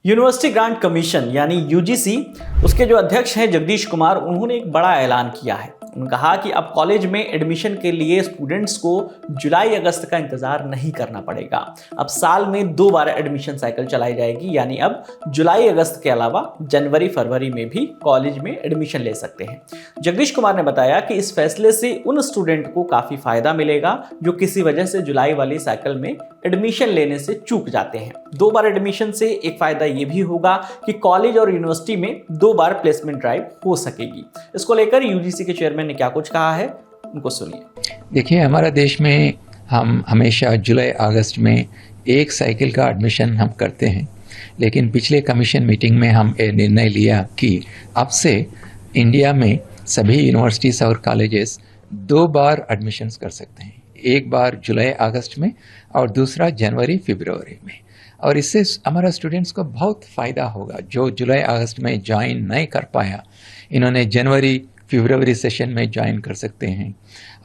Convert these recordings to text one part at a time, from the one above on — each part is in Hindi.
यूनिवर्सिटी ग्रांट कमीशन यानी यूजीसी, उसके जो अध्यक्ष हैं जगदीश कुमार, उन्होंने एक बड़ा ऐलान किया है। उन्होंने कहा कि अब कॉलेज में एडमिशन के लिए स्टूडेंट्स को जुलाई अगस्त का इंतजार नहीं करना पड़ेगा। अब साल में 2 बार एडमिशन साइकिल चलाई जाएगी, यानी अब जुलाई अगस्त के अलावा जनवरी फरवरी में भी कॉलेज में एडमिशन ले सकते हैं। जगदीश कुमार ने बताया कि इस फैसले से उन स्टूडेंट को काफी फायदा मिलेगा जो किसी वजह से जुलाई वाली साइकिल में एडमिशन लेने से चूक जाते हैं। 2 बार एडमिशन से एक फायदा ये भी होगा कि कॉलेज और यूनिवर्सिटी में 2 बार प्लेसमेंट ड्राइव हो सकेगी। इसको लेकर यूजीसी के चेयरमैन ने क्या कुछ कहा है, उनको सुनिए। देखिए, हमारा देश में हम हमेशा जुलाई अगस्त में एक साइकिल का एडमिशन हम करते हैं, लेकिन पिछले कमीशन मीटिंग में हम ये निर्णय लिया कि अब से इंडिया में सभी यूनिवर्सिटीज़ और कॉलेजेस 2 बार एडमिशन्स कर सकते हैं। एक बार जुलाई अगस्त में और दूसरा जनवरी फरवरी में। और इससे हमारा स्टूडेंट्स को बहुत फ़ायदा होगा। जो जुलाई अगस्त में ज्वाइन नहीं कर पाया, इन्होंने जनवरी फरवरी सेशन में ज्वाइन कर सकते हैं।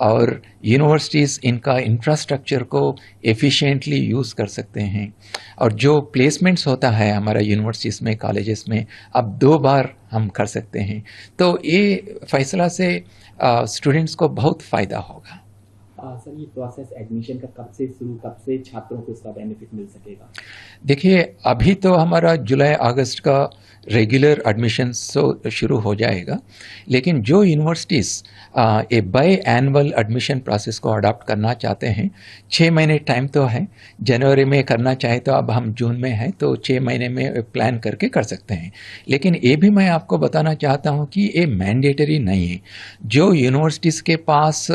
और यूनिवर्सिटीज़ इनका इंफ्रास्ट्रक्चर को एफिशिएंटली यूज़ कर सकते हैं। और जो प्लेसमेंट्स होता है हमारा यूनिवर्सिटीज़ में, कॉलेजेस में, अब 2 बार हम कर सकते हैं। तो ये फैसला से स्टूडेंट्स को बहुत फ़ायदा होगा। सर, ये प्रोसेस एडमिशन का कब से शुरू, कब से छात्रों को इसका बेनिफिट मिल सकेगा? देखिए, अभी तो हमारा जुलाई अगस्त का रेगुलर एडमिशन शुरू हो जाएगा, लेकिन जो यूनिवर्सिटीज़ ए बाई एनुअल एडमिशन प्रोसेस को अडॉप्ट करना चाहते हैं, 6 महीने टाइम तो है। जनवरी में करना चाहे तो अब हम जून में हैं, तो 6 महीने में प्लान करके कर सकते हैं। लेकिन ये भी मैं आपको बताना चाहता हूँ कि ये मैंडेटरी नहीं है। जो यूनिवर्सिटीज़ के पास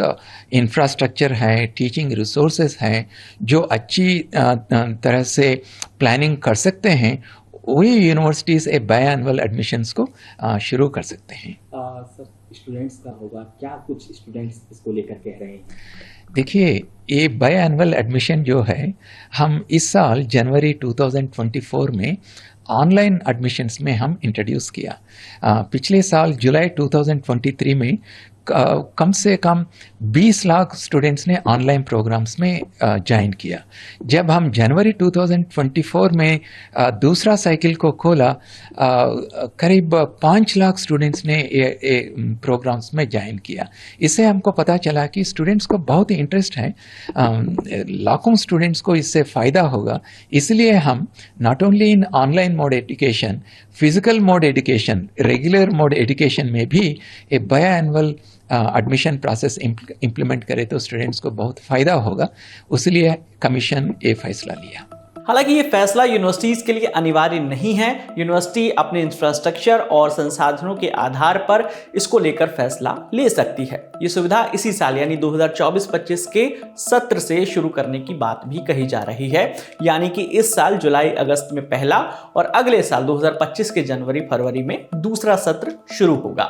इंफ्रास्ट्रक्चर है, टीचिंग रिसोर्सेज हैं, जो अच्छी तरह से प्लानिंग कर सकते हैं, वही universities A by annual admissions को शुरू कर सकते हैं। सर, स्टूडेंट्स का होगा क्या? कुछ स्टूडेंट्स इसको लेकर कह रहे हैं। देखिए, ये बाई एनुअल एडमिशन जो है, हम इस साल जनवरी 2024 में ऑनलाइन एडमिशन्स में हम इंट्रोड्यूस किया। पिछले साल जुलाई 2023 में कम से कम 20 लाख स्टूडेंट्स ने ऑनलाइन प्रोग्राम्स में ज्वाइन किया। जब हम जनवरी 2024 में दूसरा साइकिल को खोला, करीब 5 लाख स्टूडेंट्स ने ये प्रोग्राम्स में ज्वाइन किया। इससे हमको पता चला कि स्टूडेंट्स को बहुत ही इंटरेस्ट है। लाखों स्टूडेंट्स को इससे फ़ायदा होगा। इसलिए हम not only in online mode education, physical mode education, regular mode education में भी a biannual admission process implement करें तो स्टूडेंट्स को बहुत फ़ायदा होगा। उसलिए कमीशन ये फैसला लिया। हालांकि ये फैसला यूनिवर्सिटीज़ के लिए अनिवार्य नहीं है। यूनिवर्सिटी अपने इंफ्रास्ट्रक्चर और संसाधनों के आधार पर इसको लेकर फैसला ले सकती है। ये सुविधा इसी साल यानी 2024-25 के सत्र से शुरू करने की बात भी कही जा रही है, यानी कि इस साल जुलाई अगस्त में पहला और अगले साल 2025 के जनवरी फरवरी में दूसरा सत्र शुरू होगा।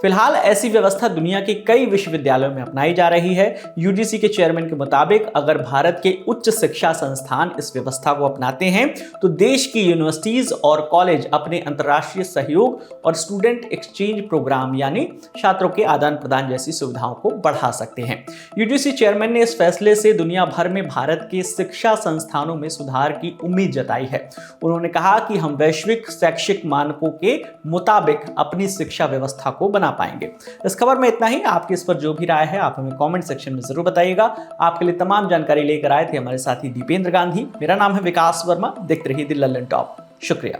फिलहाल ऐसी व्यवस्था दुनिया के कई विश्वविद्यालयों में अपनाई जा रही है। यूजीसी के चेयरमैन के मुताबिक अगर भारत के उच्च शिक्षा संस्थान इस व्यवस्था को अपनाते हैं तो देश की यूनिवर्सिटीज और कॉलेज अपने अंतर्राष्ट्रीय सहयोग और स्टूडेंट एक्सचेंज प्रोग्राम यानी छात्रों के आदान प्रदान जैसी सुविधाओं को बढ़ा सकते हैं। यूजीसी चेयरमैन ने इस फैसले से दुनिया भर में भारत के शिक्षा संस्थानों में सुधार की उम्मीद जताई है। उन्होंने कहा कि हम वैश्विक शैक्षिक मानकों के मुताबिक अपनी शिक्षा व्यवस्था को बना पाएंगे। इस खबर में इतना ही। आपकी इस पर जो भी राय है आप हमें कमेंट सेक्शन में जरूर बताइएगा। आपके लिए तमाम जानकारी लेकर आए थे हमारे साथी दीपेंद्र गांधी। मेरा नाम है विकास वर्मा। देखते रहिए द लल्लन टॉप। शुक्रिया।